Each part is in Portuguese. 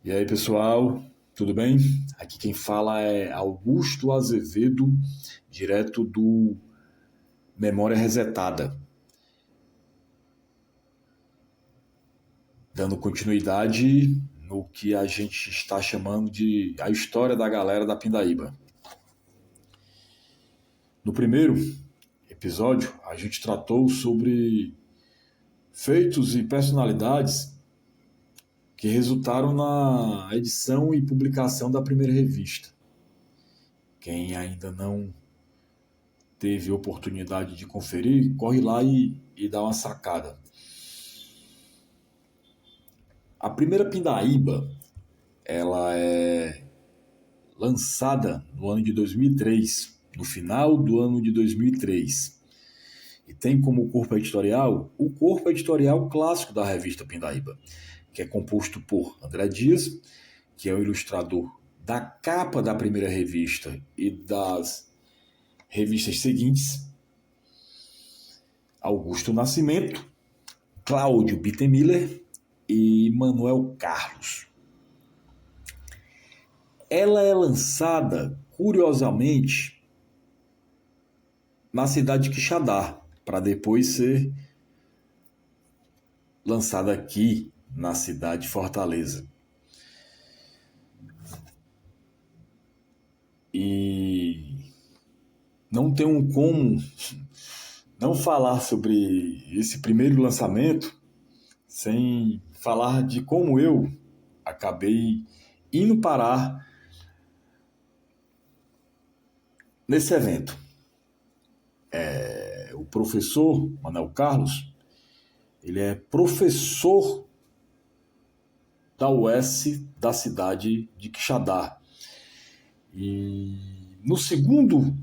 E aí, pessoal, tudo bem? Aqui quem fala é Augusto Azevedo, direto do Memória Resetada, dando continuidade no que a gente está chamando de a história da galera da Pindaíba. No primeiro episódio, a gente tratou sobre feitos e personalidades que resultaram na edição e publicação da primeira revista. Quem ainda não teve oportunidade de conferir, corre lá e dá uma sacada. A primeira Pindaíba, ela é lançada no ano de 2003, no final do ano de 2003. E tem como corpo editorial o corpo editorial clássico da revista Pindaíba, que é composto por André Dias, que é o ilustrador da capa da primeira revista e das revistas seguintes, Augusto Nascimento, Cláudio Bittenmiller e Manuel Carlos. Ela é lançada, curiosamente, na cidade de Quixadá, para depois ser lançada aqui na cidade de Fortaleza. E não tenho como não falar sobre esse primeiro lançamento sem falar de como eu acabei indo parar nesse evento. O professor Manuel Carlos, ele é professor da UES da cidade de Quixadá. E no segundo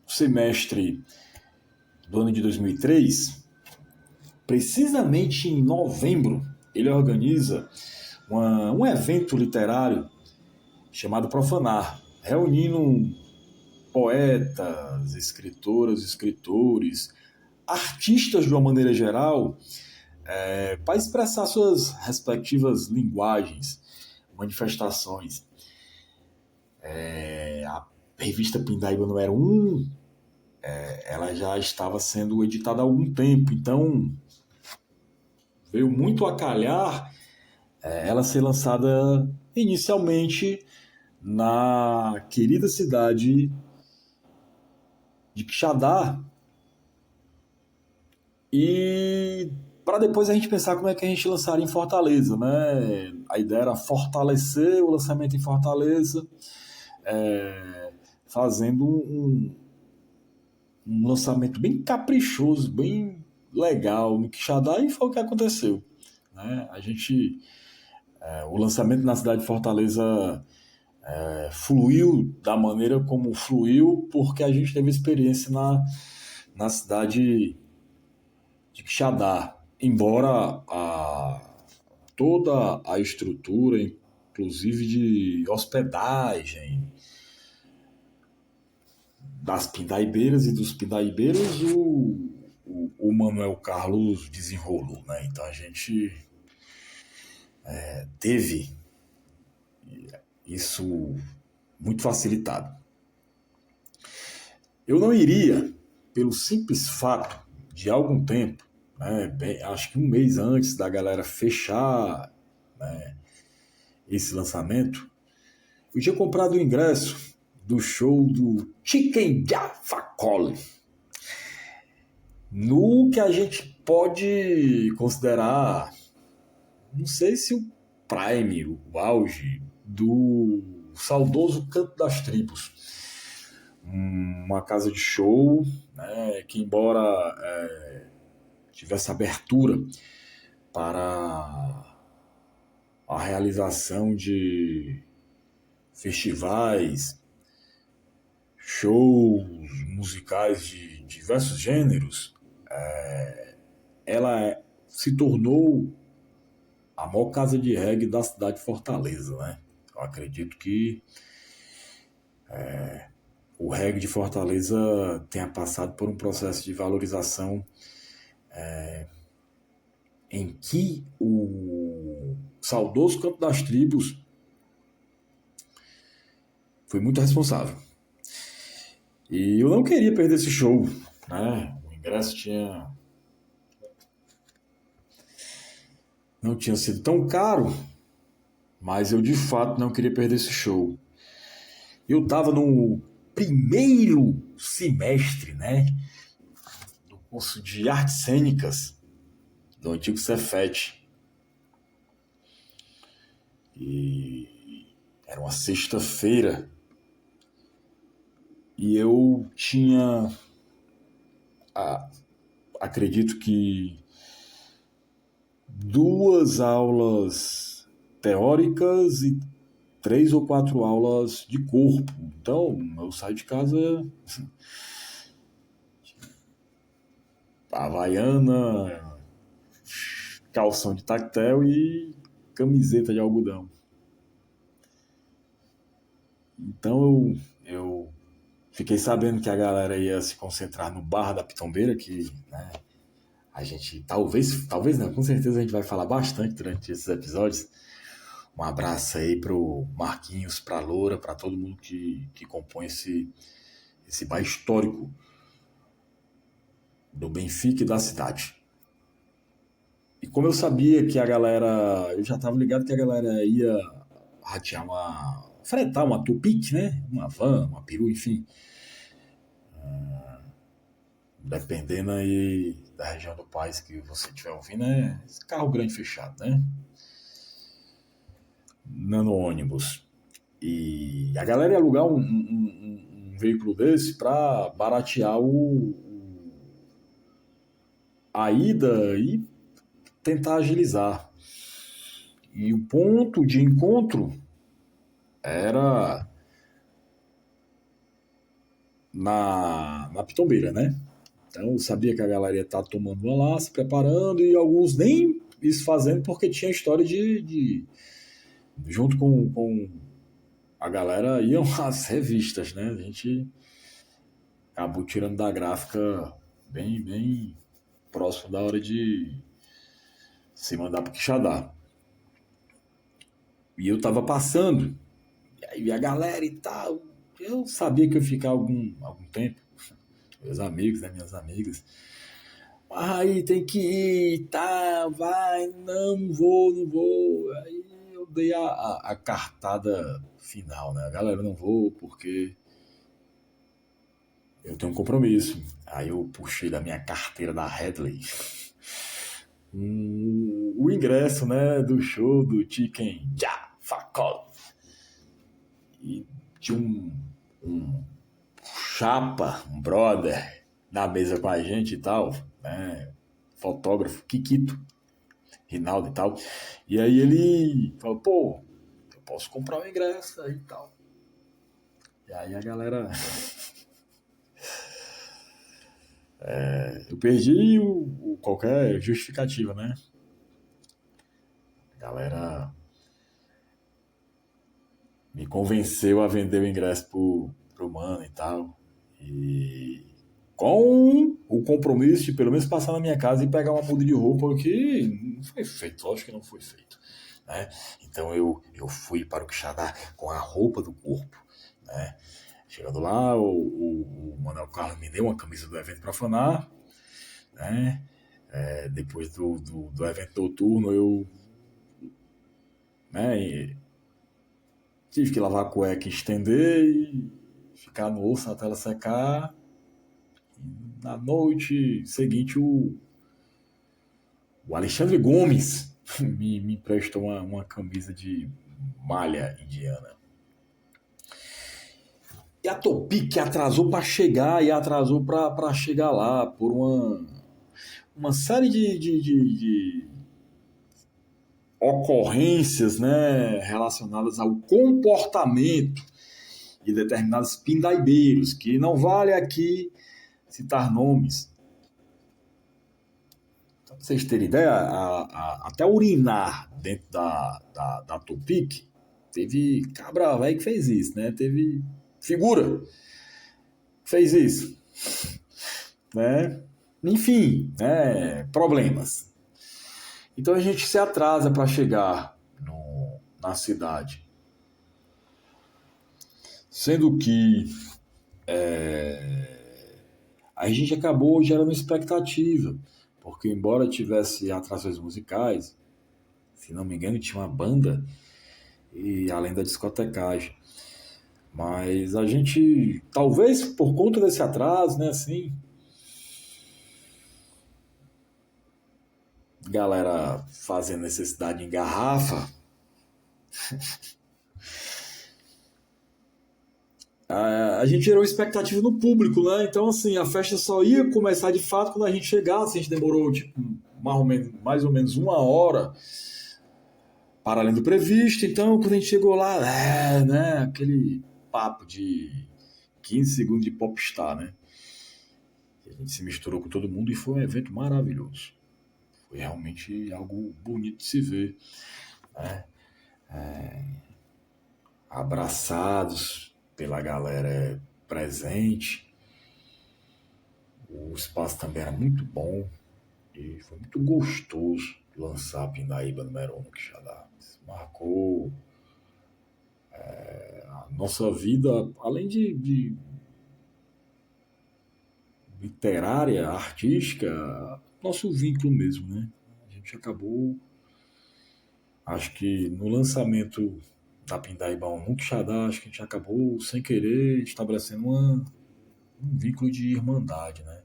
semestre do ano de 2003, precisamente em novembro, ele organiza um evento literário chamado Profanar, reunindo poetas, escritoras, escritores, artistas de uma maneira geral, para expressar suas respectivas linguagens, manifestações. A revista Pindaíba número 1, ela já estava sendo editada há algum tempo, então veio muito a calhar ela ser lançada inicialmente na querida cidade de Quixadá, e para depois a gente pensar como é que a gente lançaria em Fortaleza, né? A ideia era fortalecer o lançamento em Fortaleza, fazendo um lançamento bem caprichoso, bem legal no Quixadá, e foi o que aconteceu, né? O lançamento na cidade de Fortaleza fluiu da maneira como fluiu, porque a gente teve experiência na cidade de Quixadá, embora toda a estrutura, inclusive de hospedagem das pindaibeiras e dos pindaibeiros, o Manuel Carlos desenrolou, né? Então a gente teve isso muito facilitado. Eu não iria, pelo simples fato de algum tempo, né, acho que um mês antes da galera fechar, né, esse lançamento, eu tinha comprado o ingresso do show do Chicken Jaffa Cole, no que a gente pode considerar, não sei se o prime, o auge do saudoso Canto das Tribos. Uma casa de show, né, que embora tivesse abertura para a realização de festivais, shows musicais de diversos gêneros, ela se tornou a maior casa de reggae da cidade de Fortaleza, né? Eu acredito que o reggae de Fortaleza tenha passado por um processo de valorização em que saudoso Canto das Tribos, foi muito responsável. E eu não queria perder esse show, né? O ingresso não tinha sido tão caro, mas eu de fato não queria perder esse show. Eu estava no primeiro semestre, né, do curso de artes cênicas do antigo Cefet. E era uma sexta-feira. E eu tinha, acredito que, 2 aulas teóricas e 3 ou 4 aulas de corpo. Então, eu saio de casa havaiana, calção de tactel e camiseta de algodão. Então eu fiquei sabendo que a galera ia se concentrar no Bar da Pitombeira, que, né, a gente talvez não, com certeza a gente vai falar bastante durante esses episódios. Um abraço aí pro Marquinhos, pra Loura, pra todo mundo que compõe esse bar histórico do Benfica e da cidade. E como eu sabia que a galera, eu já tava ligado que a galera ia ratear fretar uma Tupic, né? Uma van, uma peru, enfim. Dependendo aí da região do país que você estiver ouvindo, é esse carro grande fechado, né? Nano ônibus. E a galera ia alugar um veículo desse para baratear a ida e tentar agilizar. E o ponto de encontro era na Pitombeira, né? Então eu sabia que a galera ia estar tomando uma lá, se preparando, e alguns nem isso fazendo porque tinha história de junto com a galera iam as revistas, né? A gente acabou tirando da gráfica bem próximo da hora de se mandar pro Quixadá. E eu tava passando, e aí a galera e tal, eu sabia que eu ia ficar algum tempo, meus amigos, né, minhas amigas, aí tem que ir, tá, vai, não vou. Aí eu dei a cartada final, né? Galera, não vou porque eu tenho um compromisso. Aí eu puxei da minha carteira da Headley o ingresso, né, do show do Chicken Jaffa. E tinha um chapa, um brother na mesa com a gente e tal, né? Fotógrafo, Kikito, Rinaldo e tal. E aí ele falou, pô, eu posso comprar um ingresso aí e tal. E aí a galera... eu perdi qualquer justificativa, né? A galera me convenceu a vender o ingresso pro mano e tal. E com o compromisso de pelo menos passar na minha casa e pegar uma muda de roupa que não foi feito, lógico que não foi feito, né? Então eu fui para o Quixadá com a roupa do corpo, né? Chegando lá, o Manuel Carlos me deu uma camisa do evento para fanar, né? Depois do evento noturno eu, né, tive que lavar a cueca e estender e ficar no osso até ela secar. Na noite seguinte, o Alexandre Gomes me prestou uma camisa de malha indiana. E a Topic atrasou para chegar e atrasou para chegar lá por uma série de ocorrências, né, relacionadas ao comportamento de determinados pindaibeiros, que não vale aqui citar nomes. Pra vocês terem ideia, até urinar dentro da Topic, teve cabra velho que fez isso, né? Teve figura que fez isso, né? Enfim, né? Problemas. Então a gente se atrasa para chegar na cidade. Sendo que a gente acabou gerando expectativa, porque embora tivesse atrações musicais, se não me engano tinha uma banda e além da discotecagem. Mas a gente, talvez por conta desse atraso, né, assim, galera fazendo necessidade em garrafa, a gente gerou expectativa no público, né? Então, assim, a festa só ia começar de fato quando a gente chegasse. A gente demorou, tipo, mais ou menos 1 hora para além do previsto. Então, quando a gente chegou lá, né? Aquele papo de 15 segundos de popstar, né? A gente se misturou com todo mundo e foi um evento maravilhoso. Foi realmente algo bonito de se ver, né? Abraçados pela galera presente. O espaço também era muito bom e foi muito gostoso lançar a Pindaíba número 1 no Quixadá. Marcou a nossa vida, além de literária, artística, nosso vínculo mesmo, né? A gente acabou, acho que no lançamento da Pindaíba 1 no Quixadá, acho que a gente acabou, sem querer, estabelecendo um vínculo de irmandade, né?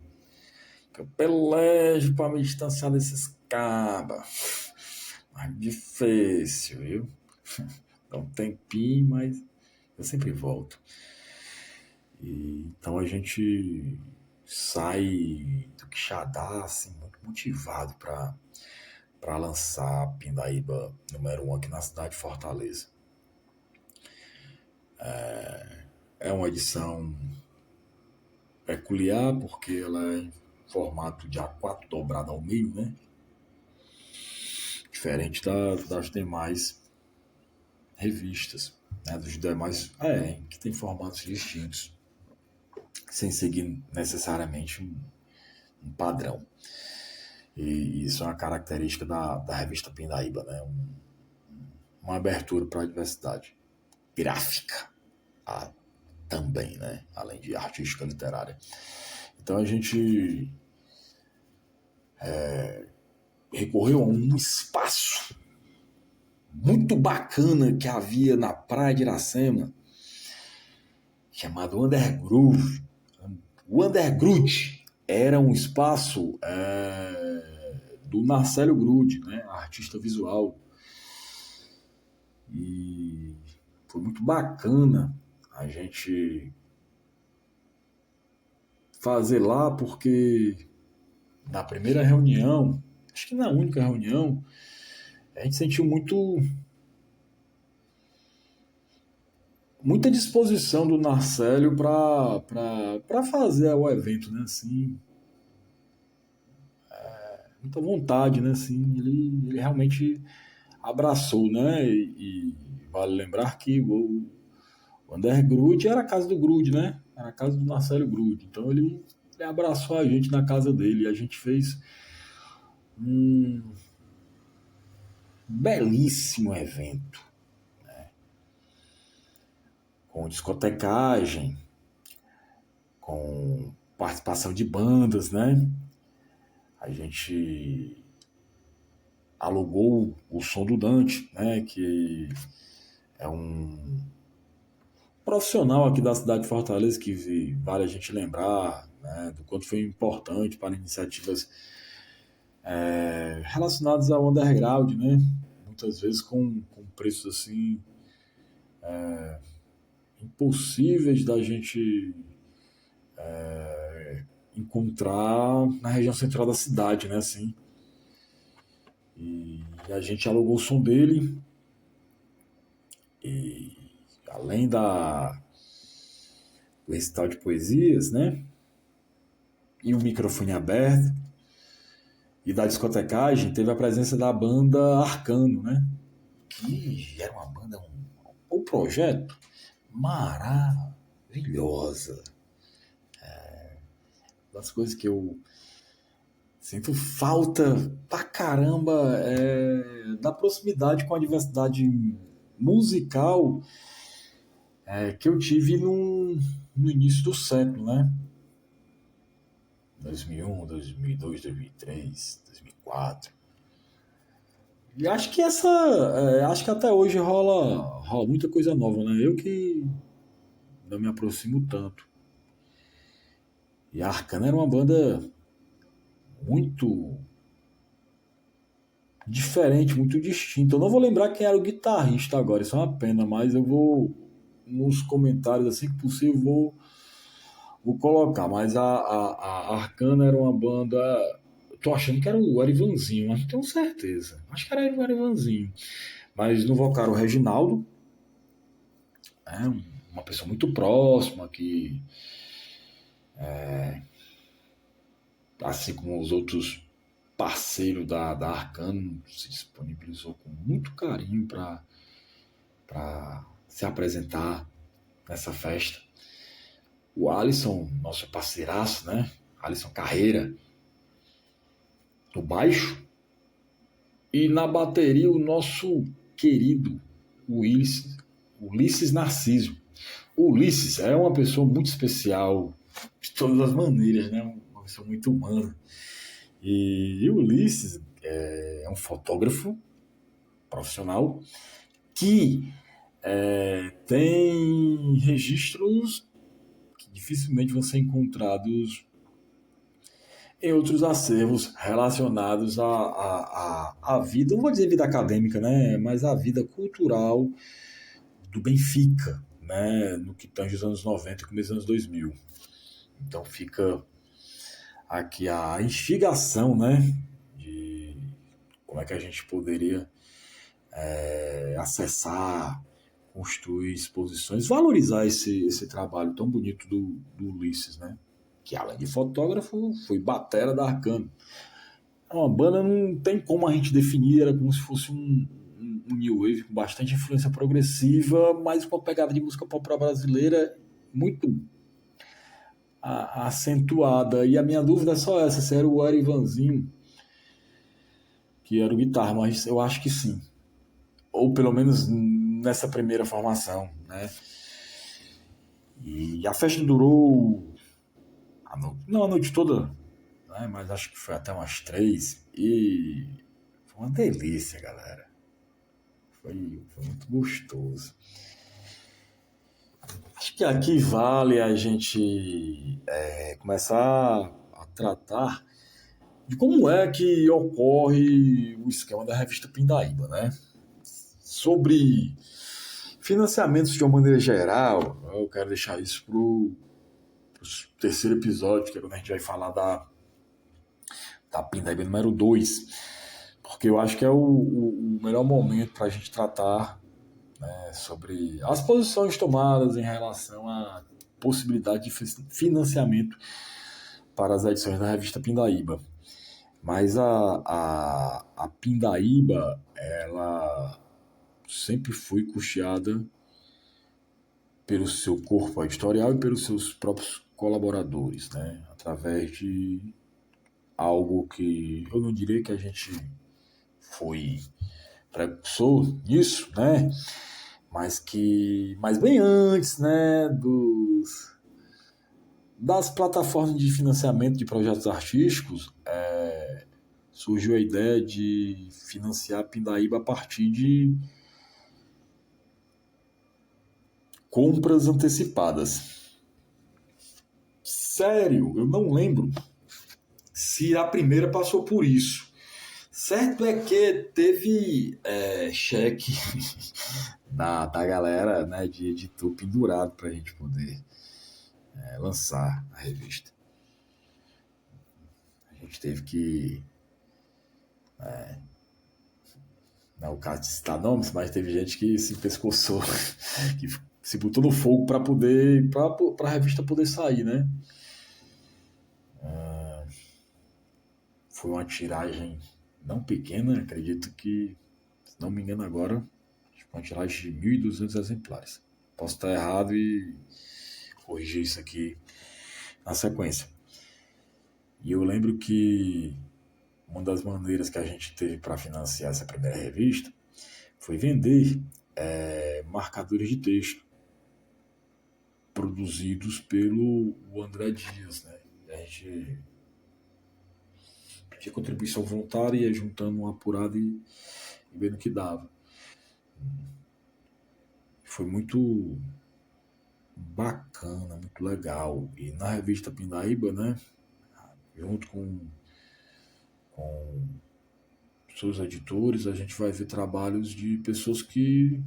Que eu pelejo para me distanciar desses cabas. Mas difícil, viu? Dá um tempinho, mas eu sempre volto. Então a gente sai do Quixadá assim, muito motivado para lançar a Pindaíba número 1 aqui na cidade de Fortaleza. É uma edição peculiar porque ela é em formato de A4 dobrado ao meio, né? Diferente das demais revistas, né? Dos demais, que tem formatos distintos, sem seguir necessariamente um padrão. E isso é uma característica da revista Pindaíba, né? Uma abertura para a diversidade gráfica também, né? Além de artística literária. Então a gente recorreu a um espaço muito bacana que havia na praia de Iracema, chamado Undergroove. O Undergroove era um espaço do Narcélio Grude, né, artista visual. E foi muito bacana a gente fazer lá, porque na primeira reunião, acho que na única reunião, a gente sentiu muita disposição do Narcélio para fazer o evento, né? Assim, muita vontade, né? Assim, ele realmente abraçou, né? E vale lembrar que o Underground era a casa do Grude, né? Era a casa do Narcélio Grude. Então ele abraçou a gente na casa dele. E a gente fez um belíssimo evento, com discotecagem, com participação de bandas, né? A gente alugou o Som do Dante, né? Que é um profissional aqui da cidade de Fortaleza que vale a gente lembrar, né, do quanto foi importante para iniciativas relacionadas ao underground, né? Muitas vezes com preços assim impossíveis da gente encontrar na região central da cidade, né? Assim, e a gente alugou o som dele e além do recital de poesias, né? E o microfone aberto e da discotecagem, teve a presença da banda Arcano, né? Que era uma banda, um projeto maravilhosa. Das coisas que eu sinto falta pra caramba da proximidade com a diversidade musical que eu tive no início do século, né? 2001, 2002, 2003, 2004. E acho que até hoje rola muita coisa nova, né? Eu que não me aproximo tanto. E a Arcana era uma banda muito diferente, muito distinta. Eu não vou lembrar quem era o guitarrista agora, isso é uma pena, mas eu vou, nos comentários, assim que possível, vou colocar. Mas a Arcana era uma banda. Eu tô achando que era o Erivanzinho, mas não tenho certeza. Acho que era o Erivanzinho. Mas no vocal o Reginaldo, uma pessoa muito próxima, que, assim como os outros parceiros da Arcano, se disponibilizou com muito carinho para se apresentar nessa festa. O Alisson, nosso parceiraço, né? Alisson Carreira, no baixo. E na bateria, o nosso querido Ulisses Narciso. O Ulisses é uma pessoa muito especial, de todas as maneiras, né? Uma pessoa muito humana. E o Ulisses é um fotógrafo profissional que tem registros que dificilmente vão ser encontrados em outros acervos relacionados à vida, não vou dizer vida acadêmica, né, mas à vida cultural do Benfica, né, no que tange os anos 90 e começo dos anos 2000. Então fica aqui a instigação, né, de como é que a gente poderia acessar, construir exposições, valorizar esse trabalho tão bonito do Ulisses, né? Que além de fotógrafo, foi batera da Arcano. Uma banda não tem como a gente definir, era como se fosse um new wave com bastante influência progressiva, mas com a pegada de música popular brasileira muito acentuada. E a minha dúvida é só essa, se era o Arivanzinho que era o guitarra, mas eu acho que sim. Ou pelo menos nessa primeira formação, né? E a festa durou não a noite toda, né? Mas acho que foi até umas 3 e foi uma delícia, galera. Foi muito gostoso. Acho que aqui vale a gente começar a tratar de como é que ocorre o esquema da revista Pindaíba, né? Sobre financiamentos de uma maneira geral, eu quero deixar isso para o terceiro episódio, que é quando a gente vai falar da Pindaíba número 2, porque eu acho que é o melhor momento para a gente tratar, né, sobre as posições tomadas em relação à possibilidade de financiamento para as edições da revista Pindaíba. Mas a Pindaíba, ela sempre foi custeada pelo seu corpo editorial e pelos seus próprios colaboradores, né? Através de algo que eu não diria que a gente foi precursor nisso, né? Mas bem antes, né, das plataformas de financiamento de projetos artísticos, surgiu a ideia de financiar a Pindaíba a partir de compras antecipadas. Sério, eu não lembro se a primeira passou por isso. Certo é que teve cheque da galera, né, de editor pendurado para a gente poder lançar a revista. A gente teve que... não é o caso de citar nomes, mas teve gente que se pescoçou, que se botou no fogo para a revista poder sair, né? Foi uma tiragem não pequena, acredito que, se não me engano agora, uma tiragem de 1.200 exemplares. Posso estar errado e corrigir isso aqui na sequência. E eu lembro que uma das maneiras que a gente teve para financiar essa primeira revista foi vender marcadores de texto produzidos pelo André Dias, né? A gente pedia contribuição voluntária, ia juntando uma apurada e vendo o que dava. Foi muito bacana, muito legal. E na revista Pindaíba, né, junto com seus editores, a gente vai ver trabalhos de pessoas que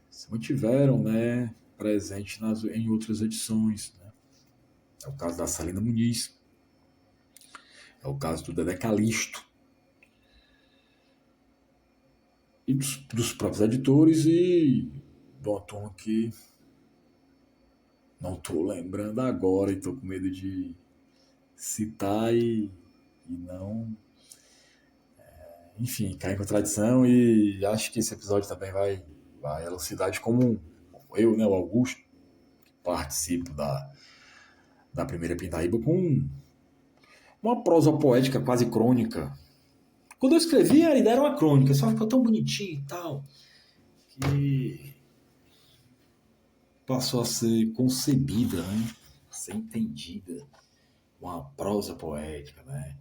se mantiveram, né, presentes em outras edições. Né? É o caso da Salina Muniz, é o caso do Dedé Calixto, e dos próprios editores e de uma turma que não estou lembrando agora e estou com medo de citar e não. Enfim, cai em contradição e acho que esse episódio também vai elucidar de como eu, né, o Augusto, participo da primeira Pindaíba com uma prosa poética quase crônica. Quando eu escrevi, a ideia era uma crônica, só ficou tão bonitinho e tal, que passou a ser concebida, né? A ser entendida. Uma prosa poética, né?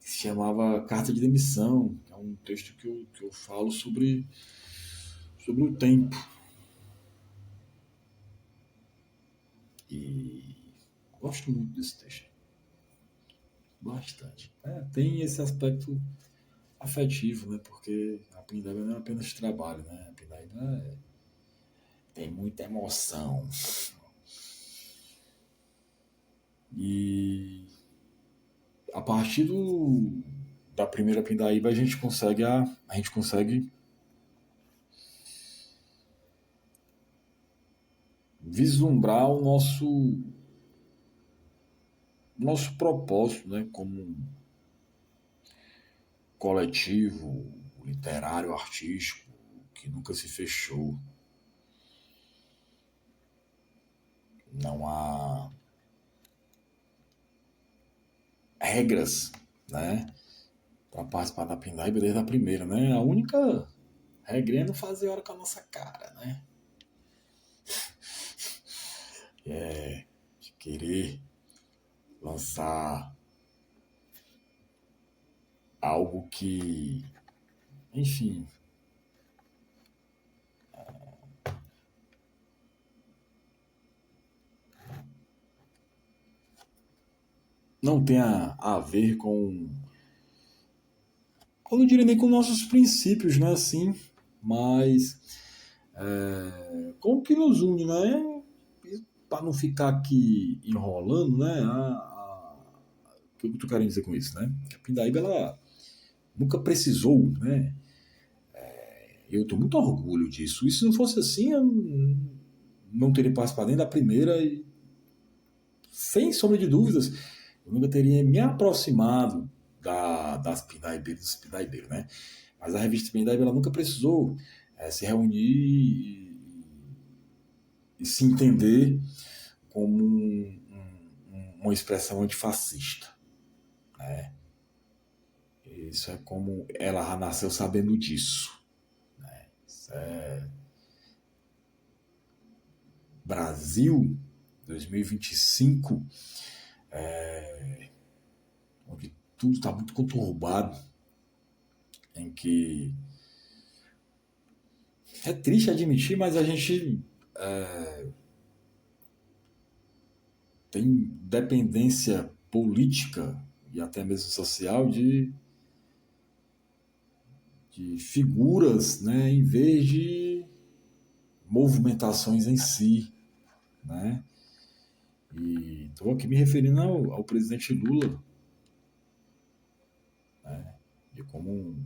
Que se chamava Carta de Demissão, que é um texto que eu falo sobre o tempo. E gosto muito desse texto. Bastante. Tem esse aspecto afetivo, né? Porque a Pindaíba não é apenas trabalho, né? A Pindaíba tem muita emoção. E a partir da primeira Pindaíba a gente consegue vislumbrar o nosso propósito, né? Como coletivo, literário, artístico, que nunca se fechou. Não há regras, né, para participar da Pindaíba desde a primeira, né? A única regra é não fazer hora com a nossa cara, né? De querer lançar algo que, enfim, não tenha a ver com, eu não diria nem com nossos princípios, né? Assim, mas com o que nos une, né? Para não ficar aqui enrolando, né? O que eu tô querendo dizer com isso, né? A Pindaíba, ela nunca precisou, né? Eu estou muito orgulho disso. E se não fosse assim, eu não teria participado nem da primeira e, sem sombra de dúvidas, eu nunca teria me aproximado das Pindaibeiras, dos Pindaibeiros, né? Mas a revista Pindaíba, ela nunca precisou se reunir e se entender como uma expressão antifascista, né? Isso é como ela já nasceu sabendo disso. Isso é Brasil 2025, onde tudo está muito conturbado, em que é triste admitir, mas a gente tem dependência política e até mesmo social de figuras, né, em vez de movimentações em si, né? E estou aqui me referindo ao presidente Lula, de como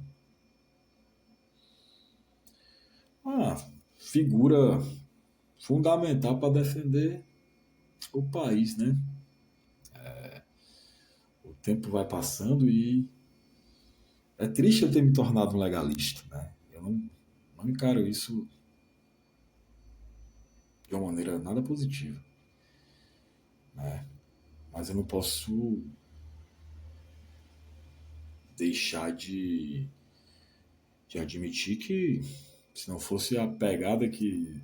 uma figura fundamental para defender o país, né? O tempo vai passando e é triste eu ter me tornado um legalista, né? Eu não encaro isso de uma maneira nada positiva, né? Mas eu não posso deixar de admitir que se não fosse a pegada que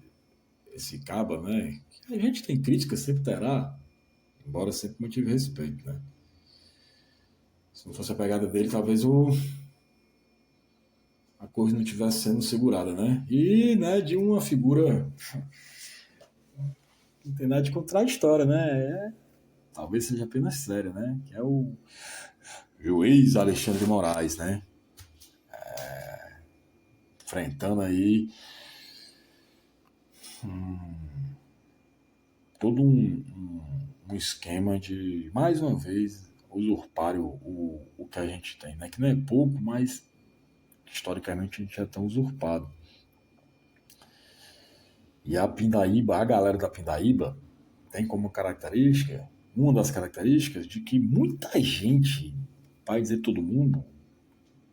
esse caba, né? Que a gente tem crítica, sempre terá, embora sempre mantive respeito, né? Se não fosse a pegada dele, talvez a coisa não estivesse sendo segurada, né? E, né, de uma figura que não tem nada de contraditória, né? Talvez seja apenas séria, né? Que é o juiz Alexandre de Moraes, né? Enfrentando aí todo um esquema de, mais uma vez, usurpar o que a gente tem, né? Que não é pouco, mas historicamente a gente é tão usurpado. E a Pindaíba, a galera da Pindaíba, tem como característica, uma das características, de que muita gente, para dizer todo mundo,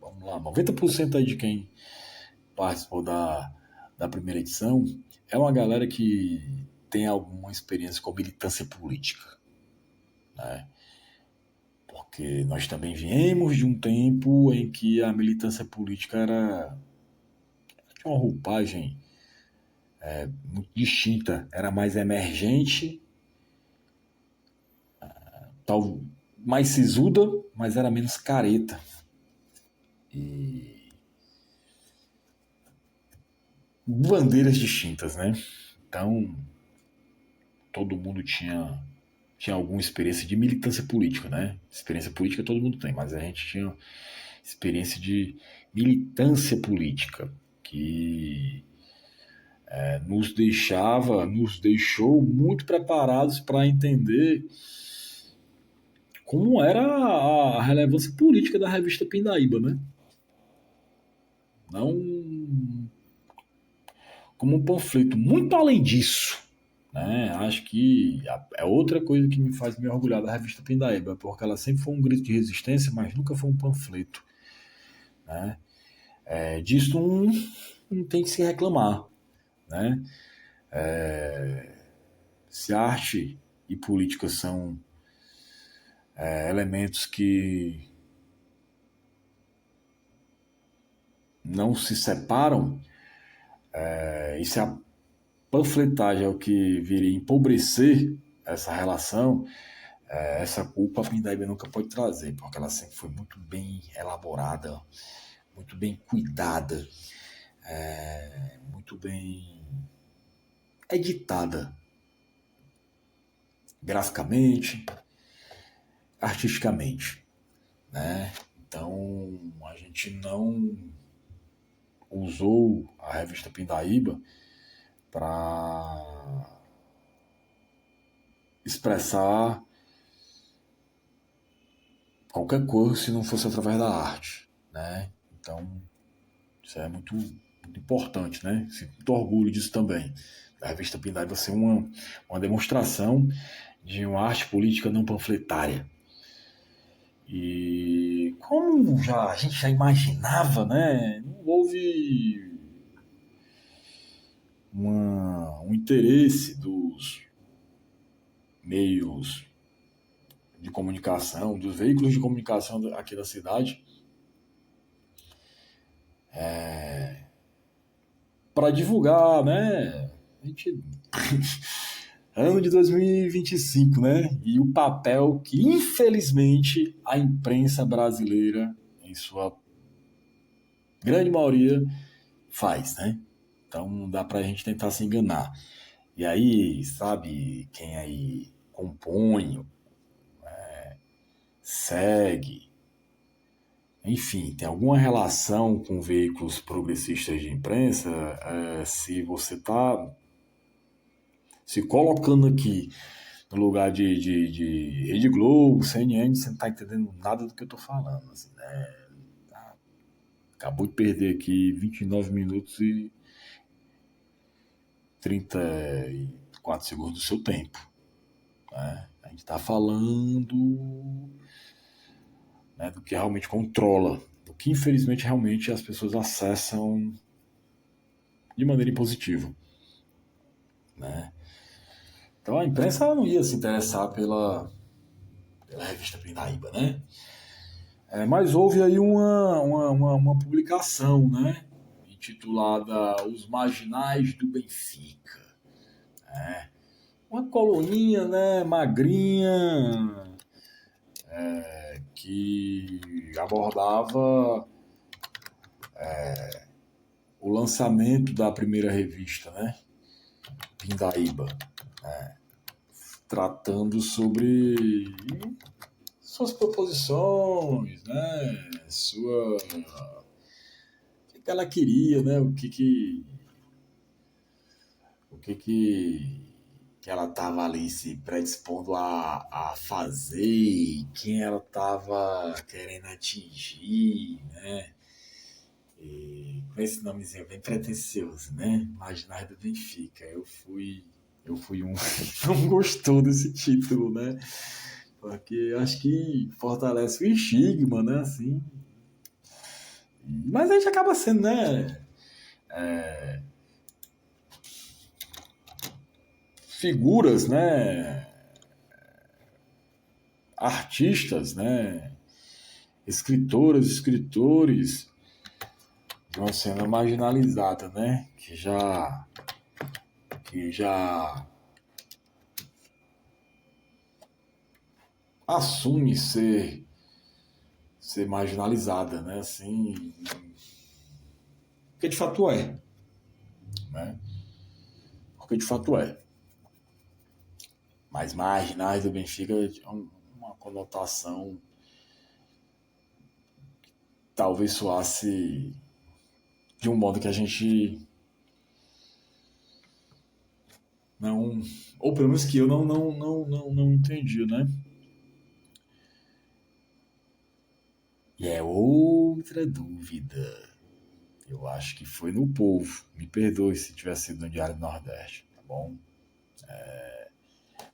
vamos lá, 90% aí de quem participou da primeira edição, é uma galera que tem alguma experiência com militância política, né? Porque nós também viemos de um tempo em que a militância política tinha uma roupagem muito distinta, era mais emergente, tal, mais sisuda, mas era menos careta. E bandeiras distintas, né? Então, todo mundo tinha alguma experiência de militância política, né? Experiência política todo mundo tem, mas a gente tinha experiência de militância política, que nos deixou muito preparados para entender como era a relevância política da revista Pindaíba, né? Não como um panfleto, muito além disso, né? Acho que é outra coisa que me faz me orgulhar da revista Pindaíba, porque ela sempre foi um grito de resistência, mas nunca foi um panfleto, né? Disso não tem que se reclamar, né? Se arte e política são elementos que não se separam, e se a panfletagem é o que viria empobrecer essa relação, essa culpa a Pindaíba nunca pode trazer, porque ela sempre foi muito bem elaborada, muito bem cuidada, muito bem editada, graficamente, artisticamente, né? Então a gente não usou a revista Pindaíba para expressar qualquer coisa se não fosse através da arte, né? Então isso é muito importante, né? Sinto muito orgulho disso também. A revista Pindaíba ser uma demonstração de uma arte política não panfletária. E como a gente já imaginava, né? Não houve um interesse dos meios de comunicação, dos veículos de comunicação aqui da cidade, para divulgar, né? A gente ano de 2025, né? E o papel que, infelizmente, a imprensa brasileira, em sua grande maioria, faz, né? Então não dá pra gente tentar se enganar. E aí, sabe, quem aí compõe, segue, enfim, tem alguma relação com veículos progressistas de imprensa, se você está se colocando aqui no lugar de Rede Globo, CNN, você não está entendendo nada do que eu estou falando. Assim, né? Acabou de perder aqui 29 minutos e 34 segundos do seu tempo. Né? A gente está falando, né, do que realmente controla, do que infelizmente realmente as pessoas acessam de maneira impositiva. Né? Então a imprensa não ia se interessar pela revista Pindaíba, né? Mas houve aí uma publicação, né? Intitulada Os Marginais do Benfica. Uma coluninha, né? Magrinha, que abordava o lançamento da primeira revista, né? Pindaíba, tratando sobre suas proposições, né? O que ela queria, né? O que ela estava ali se predispondo a fazer, quem ela estava querendo atingir, né? E com esse nomezinho bem pretencioso, né? Marginais do Benfica. Eu fui um que não gostou desse título, né? Porque acho que fortalece o estigma, né? Assim. Mas a gente acaba sendo, né? Figuras, né? Artistas, né? Escritoras, escritores de uma cena marginalizada, né? Que já assume ser marginalizada, né? Assim, porque de fato é, né? Porque de fato é. Mas marginais do Benfica é uma conotação talvez soasse de um modo que a gente não, ou pelo menos que eu não entendi, né? E é outra dúvida. Eu acho que foi no Povo. Me perdoe se tivesse sido no Diário do Nordeste, tá bom?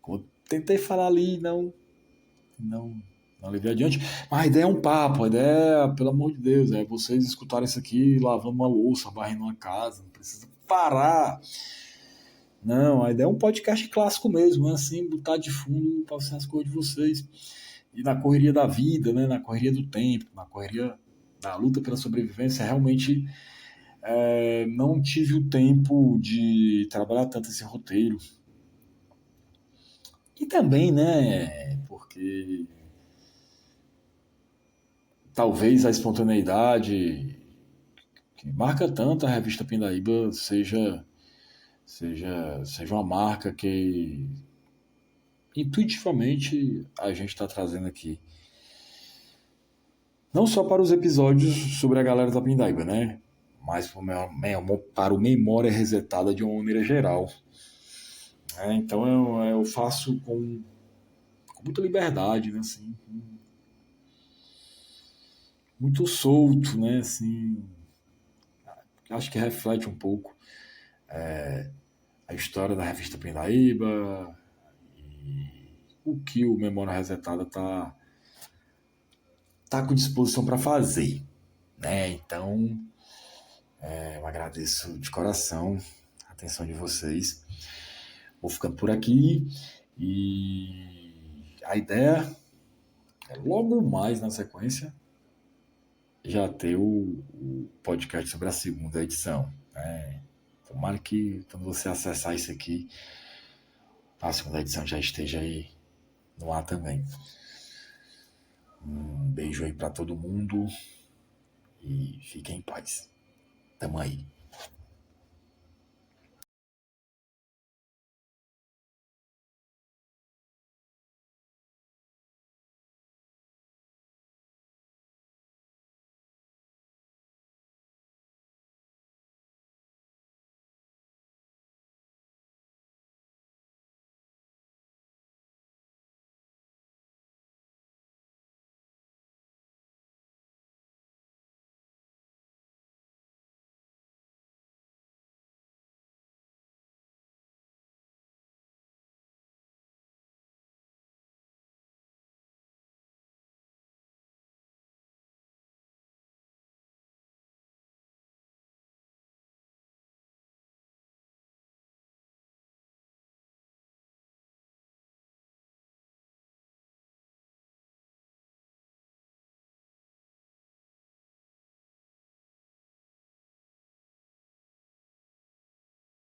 Eu tentei falar ali, não, não levei adiante. Mas a ideia é um papo, a ideia, pelo amor de Deus, é vocês escutarem isso aqui lavando uma louça, varrendo uma casa, não precisa parar. Não, a ideia é um podcast clássico mesmo, né? Assim, botar de fundo para as coisas de vocês. E na correria da vida, né? Na correria do tempo, na correria da luta pela sobrevivência, realmente não tive o tempo de trabalhar tanto esse roteiro. E também, né? Porque talvez a espontaneidade que marca tanto a revista Pindaíba seja uma marca que intuitivamente a gente está trazendo aqui. Não só para os episódios sobre a galera da Pindaíba, né? Mas para o Memória Resetada de uma maneira geral. Então eu faço com muita liberdade, né? Assim, muito solto, né? Assim, acho que reflete um pouco a história da revista Pindaíba, o que o Memória Resetada tá com disposição para fazer, né? Então, eu agradeço de coração a atenção de vocês. Vou ficando por aqui e a ideia é logo mais na sequência já ter o podcast sobre a segunda edição. Tomara que quando você acessar isso aqui, a segunda edição já esteja aí no ar também. Um beijo aí para todo mundo e fiquem em paz. Tamo aí.